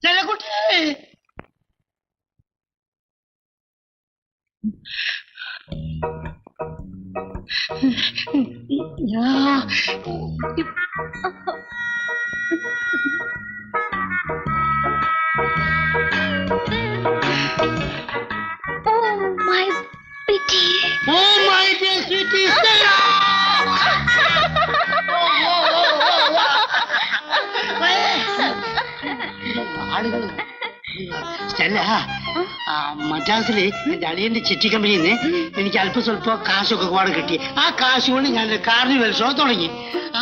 ചെല്ലക്കുട്ടി ആളുകൾ സ്റ്റെല്ല മദ്രാസില് എന്റെ അളിയന്റെ ചിട്ടി കമ്പനിയിൽ നിന്ന് എനിക്ക് അല്പം സ്വല്പം കാശൊക്കെ കൂടെ കിട്ടി. ആ കാശ് കൊണ്ട് ഞാൻ കാർണിവൽ ഷോ തുടങ്ങി.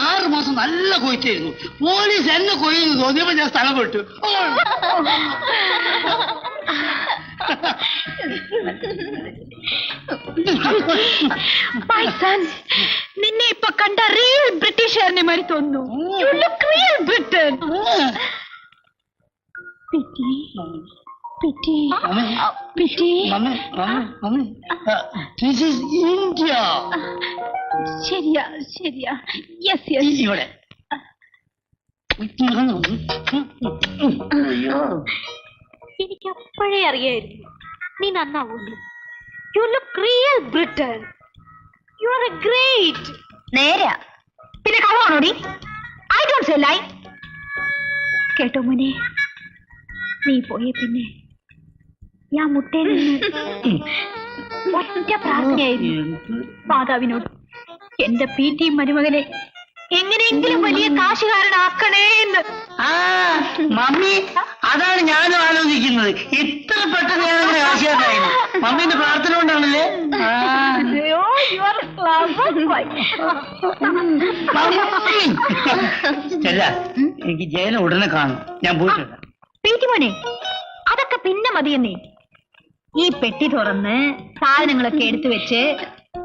6 മാസം നല്ല കൊയ്ത്തായിരുന്നു. പോലീസ് എന്നെ കൊയ്യെന്ന് തോന്നിയപ്പോ ഞാൻ സ്ഥലം വിട്ടു. നിന്നെ ഇപ്പൊ കണ്ട റിയൽ ബ്രിട്ടീഷുകാരനെ മാറി തോന്നുന്നു. ശരിയാ ശരിയാ. ഇവിടെ എനിക്ക് അപ്പോഴേ അറിയായിരുന്നു നീ നന്നാവുന്നു. You look real Britain. You are a great. നേരാ. പിന്നെ കള്ളാണോടി? I don't say lie. കേട്ടോ മോനെ, നീ പോയേ പിന്നെ ഞാൻ മുട്ടയിൽ നിന്ന് ഒറ്റ പ്രാർത്ഥനയായിരുന്നു മാതാവിനോട്, എന്റെ PT മരുമകനെ എങ്ങനെയെങ്കിലും വലിയ കാശുകാരനാക്കണേ എന്ന്. മമ്മി, അതാണ് ഞാനും ആലോചിക്കുന്നത്. ഇത്ര പെട്ടെന്ന് ഞാനങ്ങനെ കാശുകാരനായിരുന്നു. മമ്മീന്റെ പ്രാർത്ഥന കൊണ്ടാണല്ലേ? എനിക്ക് ജയനെ ഉടനെ കാണും. ഞാൻ പോയിട്ടുണ്ട്. PT മോനെ, അതൊക്കെ പിന്നെ മതിയെന്നേ. ഈ പെട്ടി തുറന്ന് സാധനങ്ങളൊക്കെ എടുത്തു വെച്ച്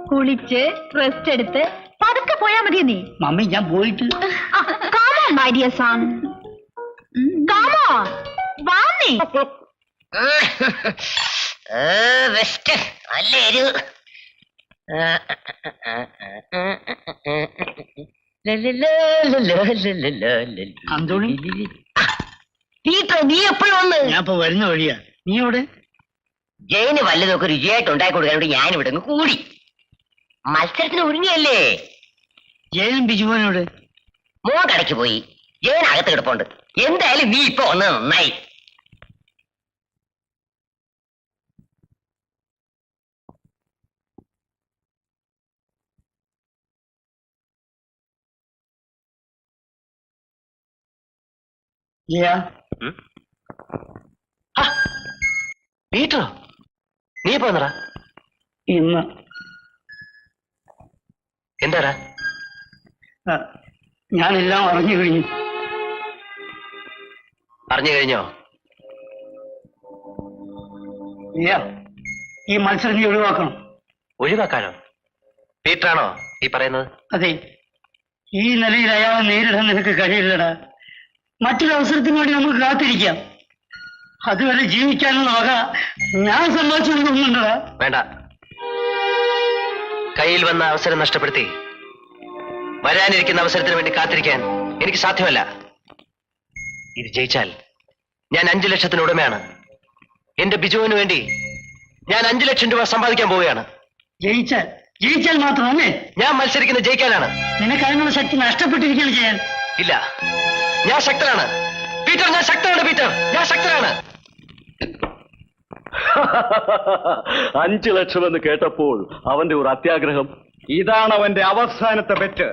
കുളിച്ച് റെസ്റ്റ് എടുത്ത് പതുക്കെ പോയാ മതിയെന്നേ. മമ്മി, ഞാൻ പോയിട്ട്. Come on, my dear son. Come on. വാ നീ. വെസ്റ്റ് അല്ലേ ഒരു അന്തോണി, പീറ്റർ, നീ എപ്പോഴും വന്ന്? ഞാൻ ഇപ്പൊ വരുന്ന വഴിയാ. നീ എവിടെ? ജയന് വല്ലതൊക്കെ രുചിയായിട്ട് ഉണ്ടാക്കി കൊടുക്കാൻ ഞാനിവിടെ നിന്ന് കൂടി. മത്സരത്തിന് ഒരുങ്ങിയല്ലേ? ജയനും ബിജുമോനോട്? മോൻ കടയ്ക്ക് പോയി. ജയൻ അകത്ത് കിടപ്പുണ്ട്. എന്തായാലും നീ ഇപ്പൊ വന്നത് നന്നായി. പീറ്ററോ, നീ ഇപ്പൊ വന്നടാ? ഇന്ന്. എന്താടാ? ഞാനെല്ലാം അറിഞ്ഞു കഴിഞ്ഞു. അറിഞ്ഞു കഴിഞ്ഞോ? ഈ മത്സരം നീ ഒഴിവാക്കണം. ഒഴിവാക്കാനോ? പീറ്ററാണോ ഈ പറയുന്നത്? അതെ. ഈ നിലയിൽ അയാളെ നേരിടാൻ നിനക്ക് കഴിയില്ലടാ. മറ്റൊരു അവസരത്തിന് വേണ്ടി നമുക്ക് കാത്തിരിക്കാം. അതുവരെ ജീവിക്കാനുള്ള വക ഞാൻ സമ്പാദിച്ചൊന്നുണ്ടടാ. വേണ്ട. കയ്യിൽ വന്ന അവസരം നഷ്ടപ്പെടുത്തി വരാനിരിക്കുന്ന അവസരത്തിന് വേണ്ടി കാത്തിരിക്കാൻ എനിക്ക് സാധ്യമല്ല. ഇത് ജയിച്ചാൽ ഞാൻ 5 ലക്ഷത്തിന് ഉടമയാണ്. എന്റെ ബിജുവിന് വേണ്ടി ഞാൻ 5 ലക്ഷം രൂപ സമ്പാദിക്കാൻ പോവുകയാണ്. ജയിച്ചാൽ മാത്രമല്ലേ? ഞാൻ മത്സരിക്കുന്നത് ജയിക്കാനാണ്. നിനക്ക് അതിനുള്ള ശക്തി നഷ്ടപ്പെട്ടിരിക്കുകയാണ് ചെയ്യാൻ. ഇല്ല, ഞാൻ ശക്തനാണ് പീറ്റർ. ഞാൻ ശക്തനാണ് പീറ്റർ. ഞാൻ ശക്തനാണ്. 5 ലക്ഷമെന്ന് കേട്ടപ്പോൾ അവന്റെ ഒരു അത്യാഗ്രഹം. ഇതാണ് അവന്റെ അവസാനത്തെ bet.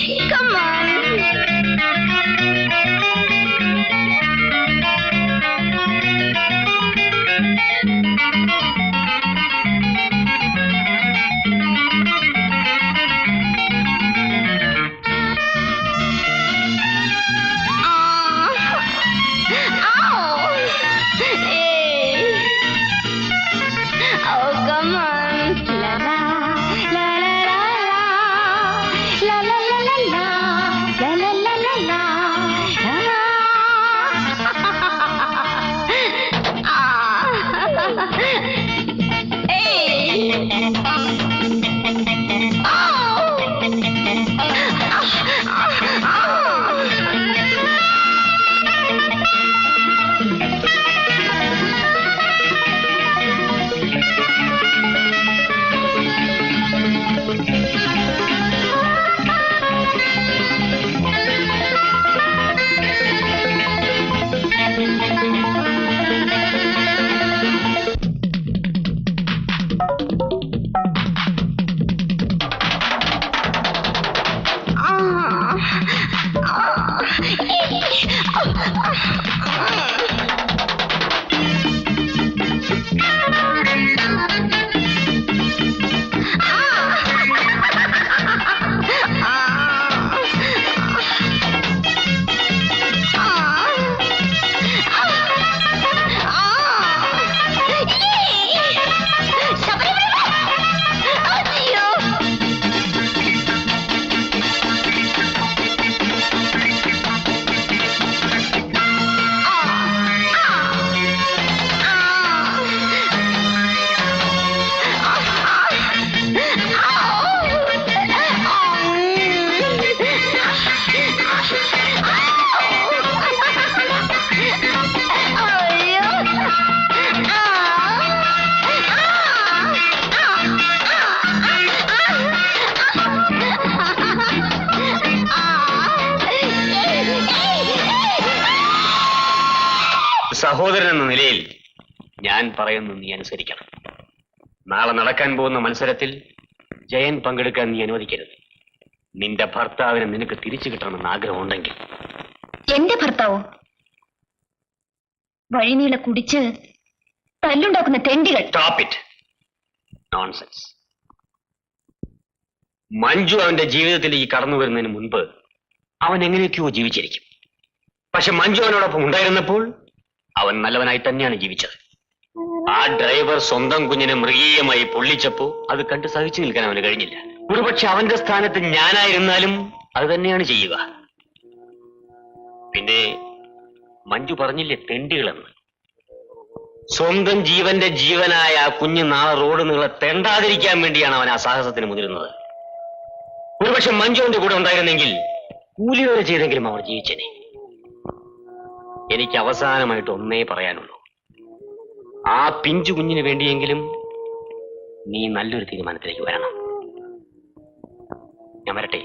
Come on. Oh, come on. La la la la la la la la la la la la la la la la. സഹോദരൻ എന്ന നിലയിൽ ഞാൻ പറയുന്നത് നീ അനുസരിക്കണം. നാളെ നടക്കാൻ പോകുന്ന മത്സരത്തിൽ ജയൻ പങ്കെടുക്കാൻ നീ അനുവദിക്കരുത്. നിന്റെ ഭർത്താവിനെ നിനക്ക് തിരിച്ചു കിട്ടണമെന്ന് ആഗ്രഹമുണ്ടെങ്കിൽ. എന്റെ ഭർത്താവോ? വഴിനീളെ കുടിച്ച് തല്ലുണ്ടാക്കുന്ന തെണ്ടികൾ. Stop it. Nonsense. മഞ്ജു അവന്റെ ജീവിതത്തിലേക്ക് കടന്നു വരുന്നതിന് മുൻപ് അവൻ എങ്ങനെയൊക്കെയോ ജീവിച്ചിരിക്കും. പക്ഷെ മഞ്ജു അവനോടൊപ്പം ഉണ്ടായിരുന്നപ്പോൾ അവൻ നല്ലവനായി തന്നെയാണ് ജീവിച്ചത്. ആ ഡ്രൈവർ സ്വന്തം കുഞ്ഞിനെ മൃഗീയമായി പൊള്ളിച്ചപ്പോ അത് കണ്ട് സഹിച്ചു നിൽക്കാൻ അവന് കഴിഞ്ഞില്ല. ഒരുപക്ഷെ അവന്റെ സ്ഥാനത്ത് ഞാനായിരുന്നാലും അത് തന്നെയാണ് ചെയ്യുക. പിന്നെ മഞ്ജു പറഞ്ഞില്ലേ തെണ്ടികളെന്ന്. സ്വന്തം ജീവന്റെ ജീവനായ ആ കുഞ്ഞ് നാളെ റോഡ് നീളെ തെണ്ടാതിരിക്കാൻ വേണ്ടിയാണ് അവൻ ആ സാഹസത്തിന് മുതിരുന്നത്. ഒരുപക്ഷെ മഞ്ജുവിന്റെ കൂടെ ഉണ്ടായിരുന്നെങ്കിൽ കൂലി വരെ ചെയ്തെങ്കിലും അവർ ജീവിച്ചനെ. എനിക്ക് അവസാനമായിട്ട് ഒന്നേ പറയാനുള്ളൂ. ആ പിഞ്ചു കുഞ്ഞിന് വേണ്ടിയെങ്കിലും നീ നല്ലൊരു തീരുമാനത്തിലേക്ക് വരണം. ഞാൻ വരട്ടെ.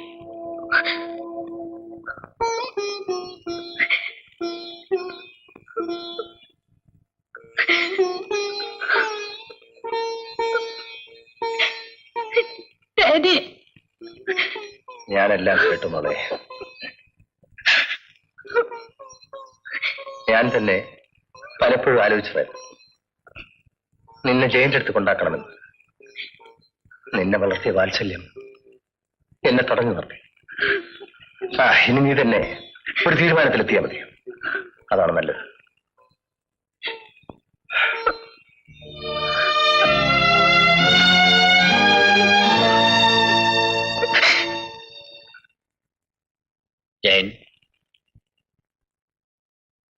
ഞാനെല്ലാം കേട്ടു മോളെ. ഞാൻ തന്നെ പലപ്പോഴും ആലോചിച്ചതായിരുന്നു നിന്നെ ജയന്റെ അടുത്ത് കൊണ്ടാക്കണമെന്ന്. നിന്നെ വളർത്തിയ വാത്സല്യം എന്നെ തടഞ്ഞു നിർത്തി. ഇനി നീ തന്നെ ഒരു തീരുമാനത്തിലെത്തിയാൽ മതി. അതാണ് നല്ലത്. Jayan,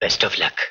best of luck.